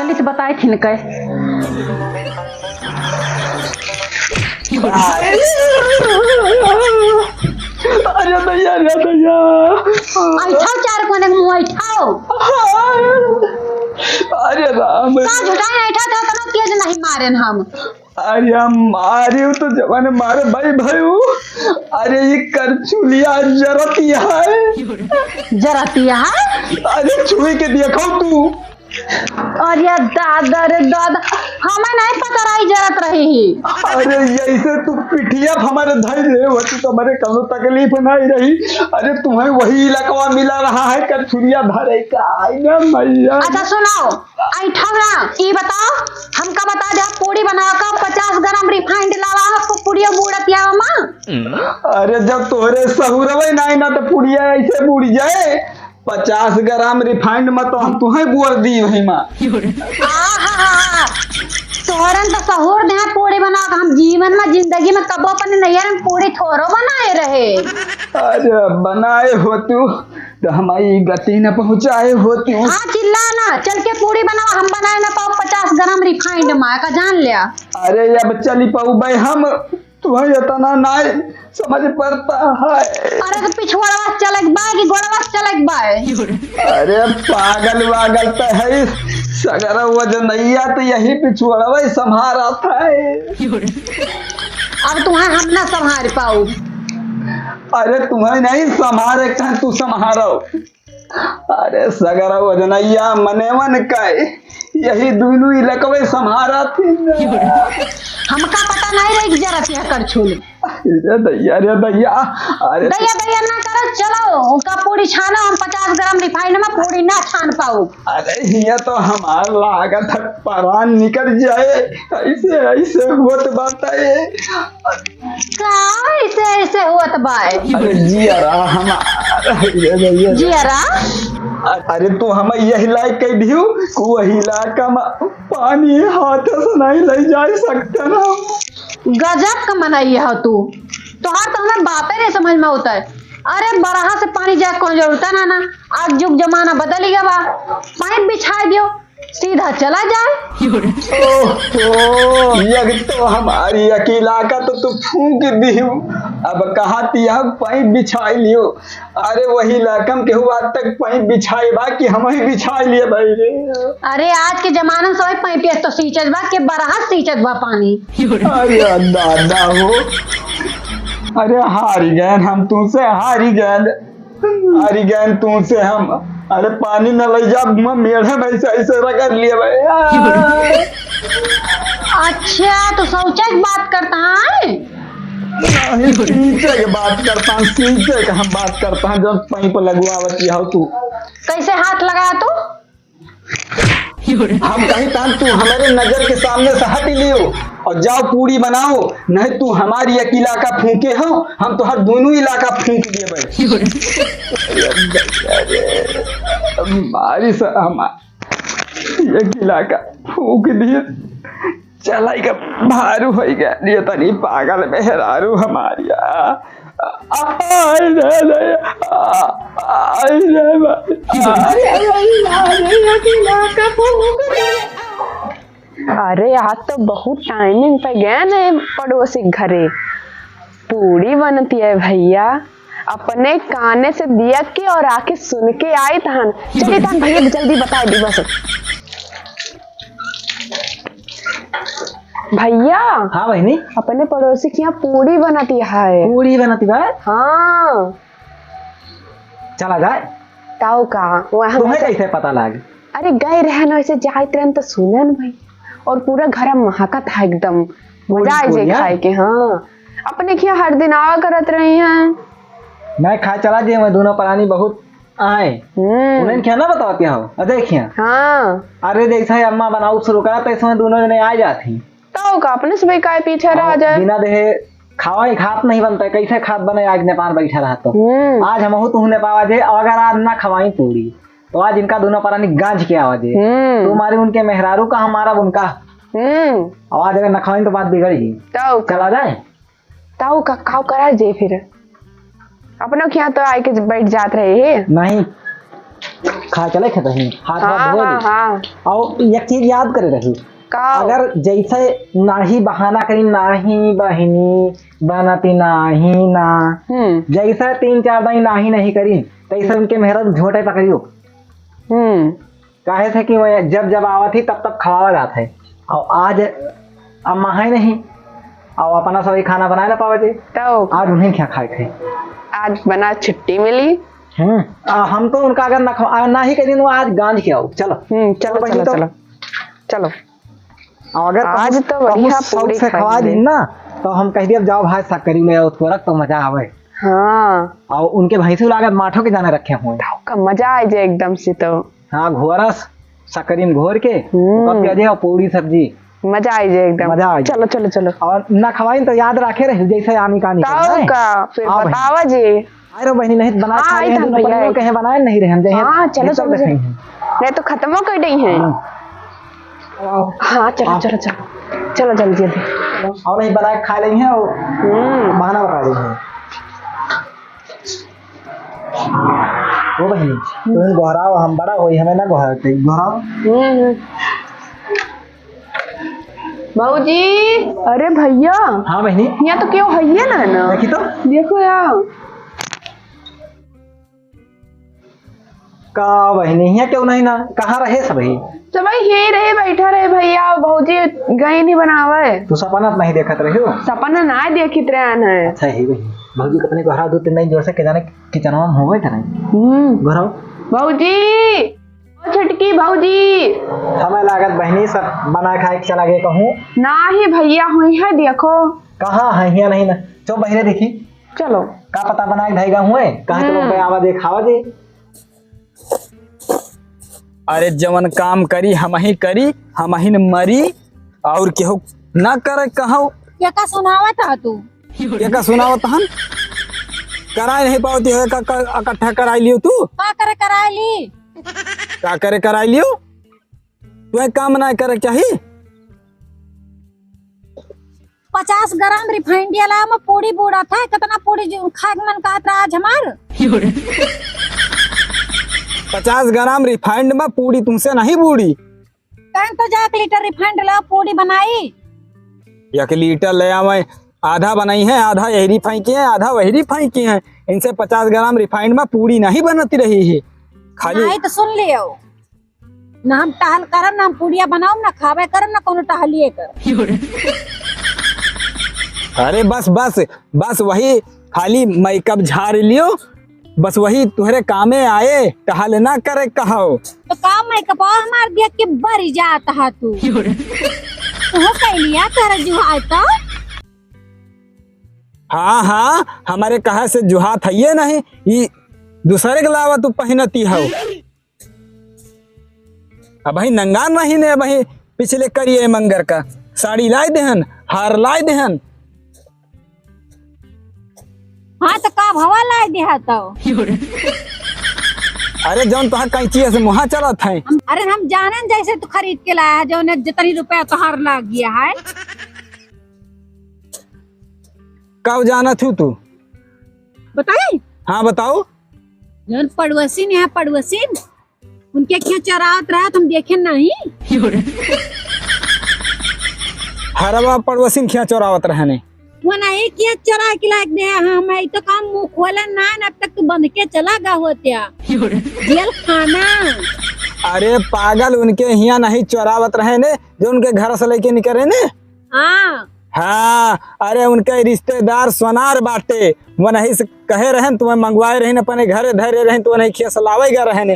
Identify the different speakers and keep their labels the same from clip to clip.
Speaker 1: वाली से बताए थी न कहे
Speaker 2: अरे भैया
Speaker 1: ऐठाओ चार कोने मुंह ऐठाओ
Speaker 2: अरे राम
Speaker 1: का झुटाए ऐठा था तो तेज नहीं मारे हम।
Speaker 2: अरे हम मारे हो तो जवान मारे भाई भाई हो। अरे ये करचुलिया जरतिया है
Speaker 1: जरतिया
Speaker 2: अरे छुई के देखो तू।
Speaker 1: अरे दादा रे दादा हमें नहीं पता रही जरत रही ही।
Speaker 2: अरे ऐसे तू पिठिया हमारे धई रहे होती तो हमारे कभी तकलीफ नहीं रही। अरे तुम्हें वही इलाका मिला रहा है करचुलिया धरे का मैया।
Speaker 1: अच्छा सुनाओ ऐठा ना ये बताओ हमका बता दे पूरी बना का 50 ग्राम रिफाइंड लावा आपको पूड़िया बुड़तिया मां।
Speaker 2: अरे जब तोरे सहूरवे नहीं ना तो पुड़िया ऐसे बुड़ जाए। 50 ग्राम रिफाइंड में तो हम तुम्हें बुआ दी वही माँ।
Speaker 1: तोहरन तो सहूर दे पूरी बना हम जीवन में जिंदगी में कबो अपने नैयर में पूरी थोरो बनाए रहे।
Speaker 2: अरे बनाए हो तू तो हमारी गति न पहुँचाए हो तू।
Speaker 1: हाँ चिल्ला ना चल के पूरी बनाओ हम बनाए ना पाओ 50 ग्राम रिफाइंड माँ का जान लिया।
Speaker 2: अरे अब चली पाऊ भाई हम तुम्हें इतना नहीं समझ पड़ता है।
Speaker 1: अरे तो पिछवाड़ा चलक बाय की गोड़वा चलक बाय।
Speaker 2: अरे पागल वागल तो है सगर वजनैया तो यही पिछवाड़ा संभारा था।
Speaker 1: अब तुम्हें हम ना संभाल पाऊ।
Speaker 2: अरे तुम्हें नहीं संभारे कहीं तू संभारो। अरे सगर वजनैया मने मन का यही दोनों इलाके संभारा थी।
Speaker 1: हमका पता नहीं रही जरा कर छूल।
Speaker 2: अरे दैया अरे
Speaker 1: दैया ना करो चलो उनका पूरी छाना हम 50 ग्राम रिफाइंड में पूरी ना छान पाऊ।
Speaker 2: अरे ये तो हमारा लागत परान निकल जाए ऐसे ऐसे होत बात है।
Speaker 1: का ऐसे होत बाय।
Speaker 2: अरे जियारा हमारा
Speaker 1: जियारा
Speaker 2: अरे तो हम यही लायक कह दियो वही इलाका में पानी हाथ से नहीं ले जा सकते ना।
Speaker 1: गजब का मनाई है तू तोहार तो हमें बापे नहीं समझ में होता है। अरे बरहा से पानी जा कौन जरूरत है ना आज जुग जमाना बदल गया बा पाइप बिछा दियो सीधा चला जाए।
Speaker 2: ओह तो हमारी अकेला का तो तू फूंक दियो अब कहा तिया पाइप बिछा लियो। अरे वही इलाकम के हुआ तक पाइप बिछाए बा कि हम ही बिछा लिए भाई रे।
Speaker 1: अरे आज के जमाना में सब पाइप तो सींचत बा के बरहा सींचत बा पानी।
Speaker 2: अरे दादा हो अरे हारी गए हम तुमसे हारी गए तुमसे हम। अरे पानी न ले जा मेढ़े में ऐसे रगड़ लिए भाई।
Speaker 1: अच्छा तो शौचा की बात करता है
Speaker 2: नहीं सींचे की बात करता हूँ सींचे का हम बात करता हूँ जब पाइप लगवावती हो तू
Speaker 1: कैसे हाथ लगाया तू।
Speaker 2: हम कहीं तान तू हमारे नजर के सामने से हट लियो और जाओ पूरी बनाओ नहीं तू हमारी एक इलाका फूके हो हम तो हर दोनों इलाका फूक दिए भाई। हमारी एक इलाका फूक दिए चलाई का भारू हो गया ये तनी पागल मेहरारू हमारी।
Speaker 3: अरे आज तो बहुत टाइमिंग पे गए न पड़ोसी घरे पूरी बनती है भैया अपने काने से दिया के और आके सुन के आई तहन चलिए तहन भैया जल्दी बता दी बस। भैया
Speaker 4: हाँ बहनी
Speaker 3: अपने पड़ोसी के यहाँ पूरी बनाती है।
Speaker 4: पूरी बनाती है
Speaker 3: हाँ
Speaker 4: चला जाए
Speaker 3: ताऊ का वहाँ
Speaker 4: तुम्हें कैसे पता लगे।
Speaker 3: अरे गए रहन वैसे जाए तुरंत तो सुनन भाई और पूरा घर महकत है एकदम मजा आ जाए खाए के। हाँ अपने के हर दिन आवा करत रहे हैं
Speaker 4: मैं खाए चला दिए मैं दोनों प्राणी बहुत आए उन्हें क्या ना बताती हो देखिए।
Speaker 3: हाँ
Speaker 4: अरे देखा अम्मा बनाऊ शुरू करा तो इसमें दोनों जने आ जाती
Speaker 3: ताऊ का अपने से काय पीछे रह जाए
Speaker 4: बिना देहे खावा ही खात नहीं बनता कैसे खात बने आज नेपाल बैठा रहा तो आज हम तू नेपाल जे अगर आज ना खवाई पूरी तो आज इनका दोनों प्राणी गांज के आवाज है तुम्हारी उनके मेहरारू का हमारा उनका आवाज अगर न खवाई तो बात बिगड़ी
Speaker 3: ताऊ
Speaker 4: चला जाए
Speaker 3: ताऊ का खाओ करा जे फिर अपनों के यहाँ तो आके बैठ जात रहे है
Speaker 4: नहीं खा चले खे बहनी हाथ
Speaker 3: हाँ
Speaker 4: हाथ धो
Speaker 3: हाँ
Speaker 4: ली।
Speaker 3: हाँ
Speaker 4: और एक चीज याद करे रही
Speaker 3: का
Speaker 4: अगर जैसे नाही बहाना करी नाही बहिनी बनती नाही ना जैसे 3-4 दिन नाही नहीं करी तैसे उनके मेहरा झोटे पकड़ियो काहे थे कि मैं जब जब आवा थी तब तब खवावा जाता है और आज अब महाई नहीं और अपना सभी खाना बनाए ना पावे थे
Speaker 3: तो
Speaker 4: आज उन्हें क्या खाए थे
Speaker 3: आज बना छुट्टी मिली।
Speaker 4: हम तो उनका अगर ना ही करी तो आज गांज के आओ चलो
Speaker 3: चलो
Speaker 4: बहनी,
Speaker 3: चलो
Speaker 4: तो-
Speaker 3: चलो चलो
Speaker 4: और अगर
Speaker 3: आज तो बढ़िया
Speaker 4: शौक
Speaker 3: पूरी
Speaker 4: से खवा
Speaker 3: खाएंगे।
Speaker 4: दी ना तो हम कह दिए जाओ भाई सकरी ले आओ थोड़ा तो मजा आवे।
Speaker 3: हाँ
Speaker 4: और उनके भैंसू लागत माठो के जाने रखे हुए
Speaker 3: का मजा आ जाए एकदम से तो
Speaker 4: हाँ घोरस सकरी में घोर के कब प्याजे और पूरी सब्जी
Speaker 3: मजा आ जाए एकदम।
Speaker 4: मजा आ जाए।
Speaker 3: चलो चलो चलो
Speaker 4: और ना खवाई तो याद रखे रहे जैसे आनी कहानी
Speaker 3: ताऊ का फिर
Speaker 4: हाँ भाई।
Speaker 3: बतावा जी।
Speaker 4: अरे बहनी नहीं बना
Speaker 3: हाँ,
Speaker 4: खा
Speaker 3: आई
Speaker 4: रहे
Speaker 3: था
Speaker 4: हैं
Speaker 3: भैया,
Speaker 4: तो कहीं बनाए नहीं रहे हम जहे
Speaker 3: हाँ चलो चलो
Speaker 4: रखे
Speaker 3: चलो।
Speaker 4: हैं।
Speaker 3: नहीं तो खत्म कर दी है। हाँ चलो चलो चलो चलो जल्दी जल्दी।
Speaker 4: और नहीं बना के खा लेंगे और बहाना बता देंगे। वो बहनी तुम गोहराओ हम बड़ा होई हमें ना गोहराते गोहराओ।
Speaker 3: भाऊजी अरे भैया
Speaker 4: हाँ बहनी
Speaker 3: यहाँ तो क्यों है ना
Speaker 4: देखी तो
Speaker 3: देखो यार
Speaker 4: का बहनी यहाँ क्यों नहीं ना कहाँ रहे सब ही
Speaker 3: तो भाई यही रहे बैठा रहे भैया भाऊजी गए नहीं बनावे
Speaker 4: तू सपना नहीं देखत रही हो।
Speaker 3: सपना ना देखित रहन है।
Speaker 4: अच्छा ही बहनी भौजी अपने गोहरा दो तीन नहीं जोर से के जाने किचनवा में होवे करे गोहराओ।
Speaker 3: भाऊजी ओ छटकी भाऊजी
Speaker 4: हमें लागत बहनी सब बना खाए के चला गए कहूँ
Speaker 3: ना ही भैया हुई है देखो
Speaker 4: कहाँ है यहाँ नहीं ना चो बहरे देखी
Speaker 3: चलो
Speaker 4: का पता बना के ढाईगा हुए कहाँ चलो पे आवा देखावा दे।
Speaker 2: अरे जवन काम करी हम ही करी हम ही न मरी और केहू ना करे कहो
Speaker 1: ये का सुनावा था तू
Speaker 2: ये का सुनावत हन कराए नहीं पाती है इकट्ठा कराई लियो तू
Speaker 1: का करे करायली
Speaker 2: का करे कराई लियो तू काम ना करे चाहिए
Speaker 1: 50 ग्राम रिफाइंड वाला में पूरी बूढ़ा था कितना पूरी खा के मन कहत रहा आज हमार
Speaker 2: 50 ग्राम रिफाइंड में पूरी तुमसे नहीं बूढ़ी
Speaker 1: कहीं तो जा 1 लीटर रिफाइंड ला पूरी बनाई
Speaker 2: 1 लीटर ले आवे आधा बनाई है आधा यही फेंकी है आधा वही फेंकी है इनसे 50 ग्राम रिफाइंड में पूरी नहीं बनती रही है खाली
Speaker 1: नहीं तो सुन लियो ना हम टहल करम ना हम पूड़िया बनाओ ना खावे करम ना कोनो टहलिए कर
Speaker 2: अरे बस बस बस वही खाली मेकअप झाड़ लियो बस वही तुहरे कामे आए टहल ना करे कहो
Speaker 1: तो काम में कपा हमार देख के बरी जाता है तू हो कैलिया तेरा जुहाई तो
Speaker 2: हाँ हाँ हमारे कहा से जुहात है ये नहीं ये दूसरे के लावा तू पहनती हो अब भाई नंगा नहीं ने भाई पिछले करिए मंगर का साड़ी लाई देहन हार लाई देहन
Speaker 1: हाँ तो का भवा ला दिया तो
Speaker 2: अरे जौन तुहार कैंची से मुहा चलत है
Speaker 1: अरे हम जाने जैसे तू खरीद के लाया है जो जितनी रुपया तोहार लग गया है
Speaker 2: कब जाना थी तू
Speaker 1: बताई
Speaker 2: हाँ बताओ
Speaker 1: जौन पड़ोसिन है पड़ोसिन उनके क्या चरावत रहा तुम देखे नहीं
Speaker 2: हरवा पड़ोसिन खिया चोरावत रहने
Speaker 1: वो नहीं किया चरा के लायक दे हाँ मैं तो काम मुंह खोला ना अब तक तू बंद के चला गा होत्या जेल खाना
Speaker 2: अरे पागल उनके हिया नहीं चोरावत रहे ने जो उनके घर से लेके निकले ने
Speaker 1: हाँ
Speaker 2: हाँ अरे उनके रिश्तेदार सोनार बाटे वो नहीं से कहे रहे तुम्हें मंगवाए रहे अपने घरे धरे रहे तो नहीं खिया लावेगा रहे ने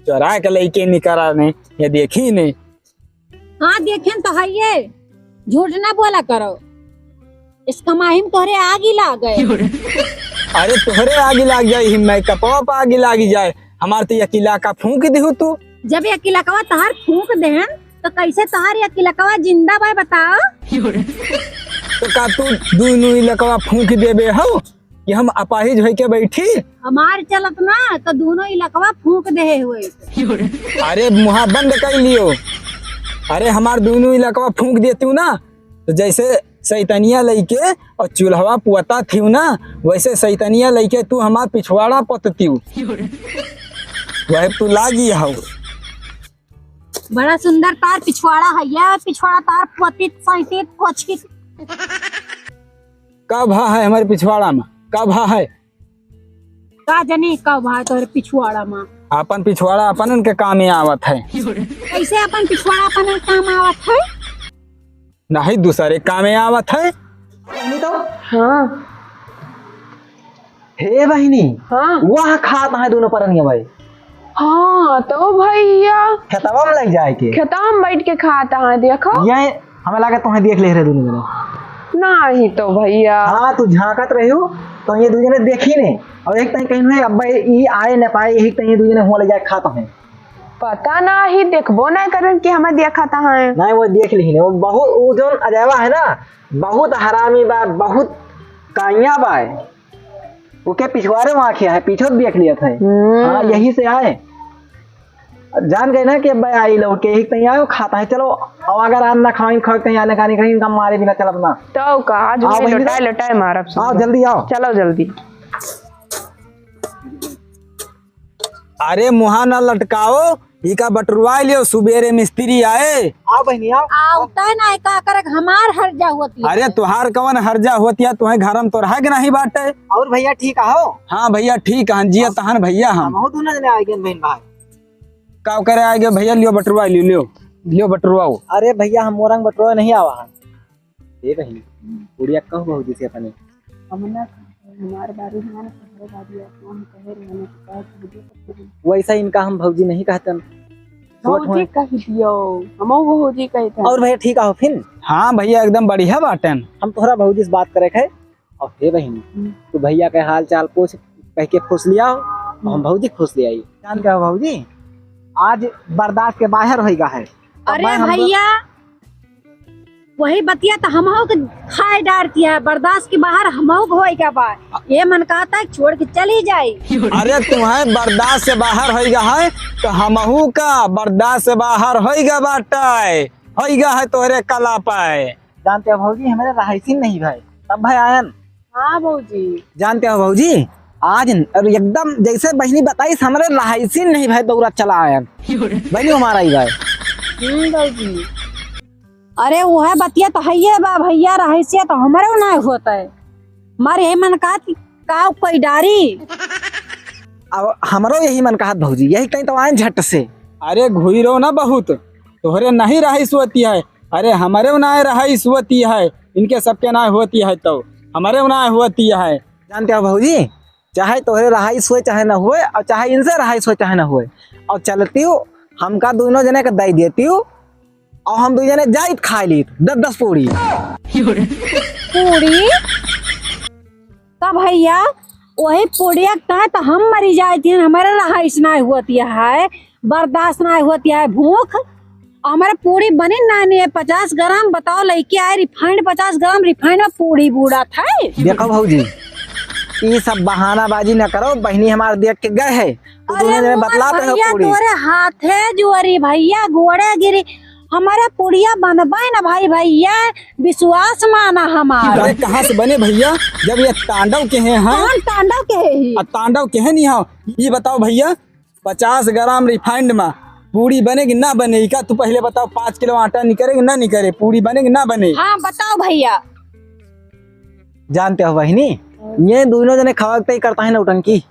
Speaker 2: चोरा के लेके निकला ने ये देखी ने
Speaker 1: हाँ देखे तो है ये झूठ ना बोला करो इस कमाई में तोहरे आग ही लाग गए
Speaker 2: अरे तोहरे आगे लाग जाये मैं कपवा पे आगे लागी जाए हमारे तो ये किला का फूंक दिहु तू
Speaker 1: जब ये किलकवा तहार फूंक देहन तो कैसे तहार ये किलकवा जिंदा बा बताओ
Speaker 2: तो का तू दूनू इलाकवा फूंक देबे हो कि हम अपाहिज होके के बैठी
Speaker 1: हमार चलत ना तो दोनों इलाकवा फूंक दे हुए
Speaker 2: अरे मुहा बंद कर लियो अरे हमार दोनों इलाकवा फूंक देती ना तो जैसे सैतनिया लइके और चूल्हा पुअता थी ना वैसे सैतनिया लइके तू हमार पिछवाड़ा पतती वह तू लागी हो।
Speaker 1: बड़ा सुंदर तार पिछवाड़ा है, यह पिछवाड़ा तार पतित सहित कोचित।
Speaker 2: कब है हमारे पिछवाड़ा में, कब है?
Speaker 1: का जनी कब है तोरे पिछवाड़ा में?
Speaker 2: अपन पिछवाड़ा अपन के काम में आवत है।
Speaker 1: कैसे अपन पिछवाड़ा अपन काम आवत है?
Speaker 2: नहीं दूसरे काम में आवत है।
Speaker 4: बहनी तो
Speaker 3: हाँ
Speaker 4: हे बहनी,
Speaker 3: हाँ
Speaker 4: वहाँ खाता है दोनों परनिया भाई।
Speaker 3: हाँ तो भैया
Speaker 4: खेतवा में लग जाए के
Speaker 3: खेतवा में बैठ के खाता है, देखो।
Speaker 4: ये हमें लगा तुम्हें देख ले रहे दोनों जने।
Speaker 3: नहीं तो भैया।
Speaker 4: हाँ तू झांकत रही हो तो ये दो जने देखी ने, और एक तई कहीं अब्बा ये आए न पाए, यही तई दो जने हुआ ले जाए खाता है।
Speaker 3: पता नहीं, देखबो नहीं करन कि हमें देखा था है।
Speaker 4: नहीं वो देख ली ने, वो बहुत वो जो अजैबा है ना, बहुत हरामी बा, बहुत काइया बा। ओके पिछवाड़े वहाँ किया है, पीछे देख लिया था। हाँ यही से आए, जान गए ना कि अब्बा आई लौट के, एक तई आयो खाता है। चलो अब अगर आन ना खाएं खा कहीं आने का नहीं, कहीं इनका मारे बिना चलब ना।
Speaker 3: तो का आज
Speaker 4: आओ
Speaker 3: भी
Speaker 4: बहनी
Speaker 3: लटाए
Speaker 4: तो।
Speaker 3: लटाए मारब सब।
Speaker 4: आओ जल्दी आओ।
Speaker 3: चलो जल्दी।
Speaker 2: अरे मुहा न लटकाओ, इका बटरुआ लियो, सुबेरे मिस्त्री आए।
Speaker 4: आओ बहनी आओ।
Speaker 1: आवता ना का करक हमार हर जा होती है।
Speaker 2: अरे तुहार कवन हर्जा होतिया, तुम्हें घर में तो रह के नहीं बाटे।
Speaker 4: और भैया ठीक हो?
Speaker 2: हाँ भैया ठीक है, जिया तहन भैया हम
Speaker 4: बहुत दोनों जने आए गए बहन भाई।
Speaker 2: का करे आगे भैया, लियो बटरुआ लियो, लियो लियो बटरुआ।
Speaker 4: अरे भैया हम मोरंग बटोरा नहीं आवा है। ये बहनी बुढ़िया कहू बहु जैसे अपने
Speaker 3: हमारे बारे में हमारे बारे हम कहे रहने
Speaker 4: वैसा इनका हम भौजी नहीं कहते।
Speaker 3: भौजी कह दियो, हम भौजी कहते हैं।
Speaker 4: और भैया ठीक हो फिर?
Speaker 2: हाँ भैया एकदम बढ़िया बाटन।
Speaker 4: हम तोहरा भौजी से बात करे है। और हे बहनी तू भैया के हाल चाल पूछ कह के खुश लिया हो, हम भौजी खुश ले आई। जान क्या भौजी, आज बर्दाश्त के बाहर होगा है।
Speaker 1: अरे भैया वही बतिया तो हम खाए डारती है, बर्दाश्त के बाहर हम होएगा बा। ये मन कहता है छोड़ के चली जाए।
Speaker 2: अरे तुम्हें बर्दाश्त से बाहर होगा है तो हमहू का बर्दाश्त से बाहर होगा बाटे, होगा है तोहरे कला पाए।
Speaker 4: जानते हो भौजी हमारे रहायसी नहीं भाई, तब भाई आयन।
Speaker 3: हाँ भौजी।
Speaker 4: जानते हो भौजी आज एकदम जैसे बहनी बताई हमारे रहायसी नहीं भाई, दौरा चला आयन बहनी हमारा ही भाई।
Speaker 3: भौजी
Speaker 1: अरे वो है बतिया तो है बा भैया, रहस्य तो हमारे ना होता है। मारे यही मन का कोई डारी।
Speaker 4: अब हमारो यही मन कहत भौजी, यही कहीं तो आए झट से।
Speaker 2: अरे घुरो ना बहुत, तोहरे नहीं रही सोती है। अरे हमारे ना रही सोती है, इनके सबके ना होती है तो हमारे ना होती है।
Speaker 4: जानते हो भौजी, चाहे तोहरे रहाई सोए चाहे न हुए, और चाहे इनसे रहाई सोए चाहे न हुए, और चलती हूँ हमका दोनों जने का दई देती हूँ, और हम दो जने जाइत खा ली 10-10 पूरी।
Speaker 1: पूरी तो भैया वही पूड़िया है तो हम मरी जाती है। हमारे रहाइश ना होती है, बर्दाश्त ना होती है भूख। हमारे पूरी बनी नानी है 50 ग्राम, बताओ लड़की आए रिफाइंड 50 ग्राम रिफाइंड में पूरी बूढ़ा था।
Speaker 4: देखो भौजी ये सब बहानाबाजी न करो, बहनी हमारे देख के गए है तो दोनों जने बतलाते हो पूरी।
Speaker 1: तोरे हाथ है जोरी भैया, गोड़े गिरी हमारा पुड़िया बनबाई ना भाई भैया, विश्वास माना हमारा।
Speaker 2: अरे कहाँ से बने भैया, जब ये तांडव के हैं?
Speaker 1: कौन तांडव के है ही?
Speaker 2: तांडव के हैं नहीं हो। ये बताओ भैया 50 ग्राम रिफाइंड में पूरी बनेगी ना बनेगी का? तू पहले बताओ, 5 किलो आटा निकलेगी ना निकले, पूरी बनेगी ना बने?
Speaker 1: हाँ बताओ भैया।
Speaker 4: जानते हो बहनी ये दोनों जने खवाते ही करता है नौटंकी।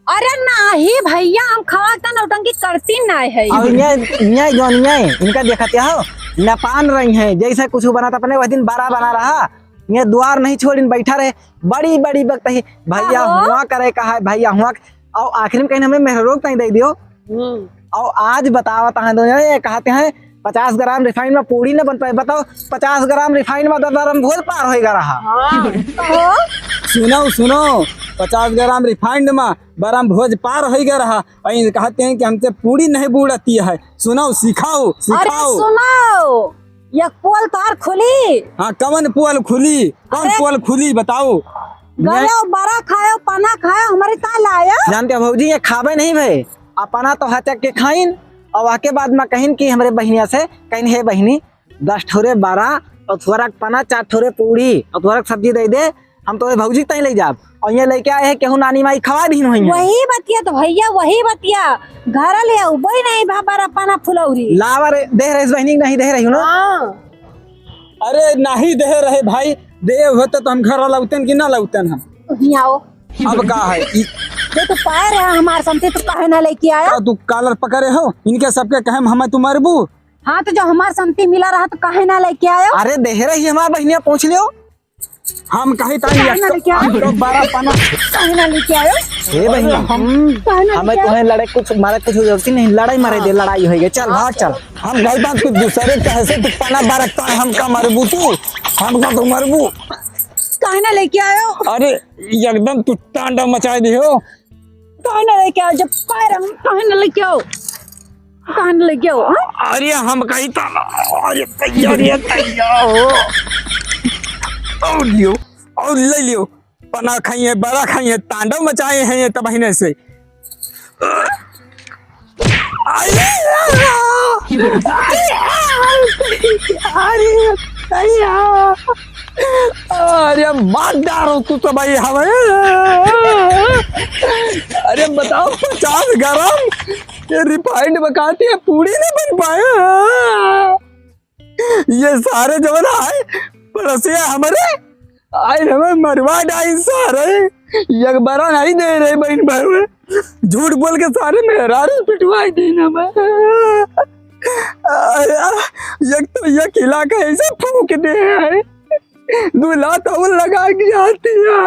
Speaker 1: अरे नहीं भैया हम खवाता नौटंकी करती नहीं है।
Speaker 4: और ये जो इनका देखते हो नपान रही है, जैसे कुछ बनाता अपने वह दिन बड़ा बना रहा, ये द्वार नहीं छोड़ बैठा रहे, बड़ी बड़ी वक्त है भैया हुआ करे कहा भैया हुआ, और आखिर में कहीं हमें मेहरोग कहीं दे दियो। और आज बतावता है दोनों ये कहते हैं 50 ग्राम रिफाइंड में पूरी न बन पाए। बताओ 50 ग्राम रिफाइंड में दरम भोज पार होएगा रहा।
Speaker 2: सुनो सुनो, 50 ग्राम रिफाइंड में बरम भोज पार हो गया रहा, और कहते हैं कि हमसे पूरी नहीं बुड़ती है। सुनो सिखाओ
Speaker 1: अरे
Speaker 2: सिखाओ।
Speaker 1: सुनो ये पोल तार खुली।
Speaker 2: हाँ कवन पोल खुली, कौन पोल खुली बताओ।
Speaker 1: गयो बड़ा खायो पाना खायो हमारे ताल आया।
Speaker 4: जानते हो भौजी ये खावे नहीं भाई, अपना तो हचक के खाइन, और आके बाद में कहीं कि हमारे बहनिया से कहीं है बहनी 10 ठोरे 12 और थोड़ा पना 4 ठोरे पूरी और थोड़ा सब्जी दे दे, हम तो भौजी तई ले जाब और ये लेके आए हैं केहू नानी माई खवा दी नहीं
Speaker 5: वही बतिया तो भैया वही बतिया घर ले आओ वही नहीं भाबारा पाना फुलौरी
Speaker 4: लावा रे दे रहे बहनी नहीं दे रही हूँ ना।
Speaker 2: अरे नहीं दे रहे भाई, दे होते तो हम घर लौटन कि ना लौटन हम।
Speaker 5: नहीं आओ
Speaker 2: अब का है
Speaker 5: ये तो पाए रहा हमारे समझे तो काहे ना लेके आया।
Speaker 2: तू कालर पकड़े हो इनके सबके कहे हम तू मरबू।
Speaker 5: हाँ तो जो हमारे संति मिला रहा तो काहे ना लेके आयो।
Speaker 4: अरे दे रही हमारी बहनिया पूछ लियो
Speaker 2: हम कहीं
Speaker 5: काहे ना लेके आयो।
Speaker 2: तो 12 पाना
Speaker 5: काहे ना लेके आयो।
Speaker 4: हे बहनिया
Speaker 5: काहे ना
Speaker 4: हमें
Speaker 5: लेके आयो।
Speaker 4: तुम्हें लड़े कुछ मारे कुछ जरूरत नहीं, लड़ाई मारे दे लड़ाई होगी चल भाग चल।
Speaker 2: हम गई बात कुछ दूसरे कैसे तू पाना बारकता है हम का मरबू तू हम का तो मरबू।
Speaker 5: काहे ना लेके आयो।
Speaker 2: अरे एकदम तू तांडव मचा दी हो।
Speaker 5: काहे ना लेके आओ जब पाए रहा काहे ना लेके आओ काहे ना लेके आओ। हाँ?
Speaker 2: अरे हम कहीं ताना अरे तैयार हो और लियो और ले लियो पना खाइए बड़ा खाइए तांडव मचाए हैं ये तब महीने से। अरे मार डारो तू तो भाई हमें। अरे बताओ 50 ग्राम ये रिफाइंड बकाती है पूरी नहीं बन पाए। ये सारे जो ना आए पड़ोसिया हमारे आए हमें मरवा डाई सारे एक बारा नहीं दे रहे बहन भाई झूठ बोल के सारे मेहरारू पिटवाई दी ना मैं। एक तो ये खिला के ऐसे फूक दे है दूल्हा तो लगा के आती है।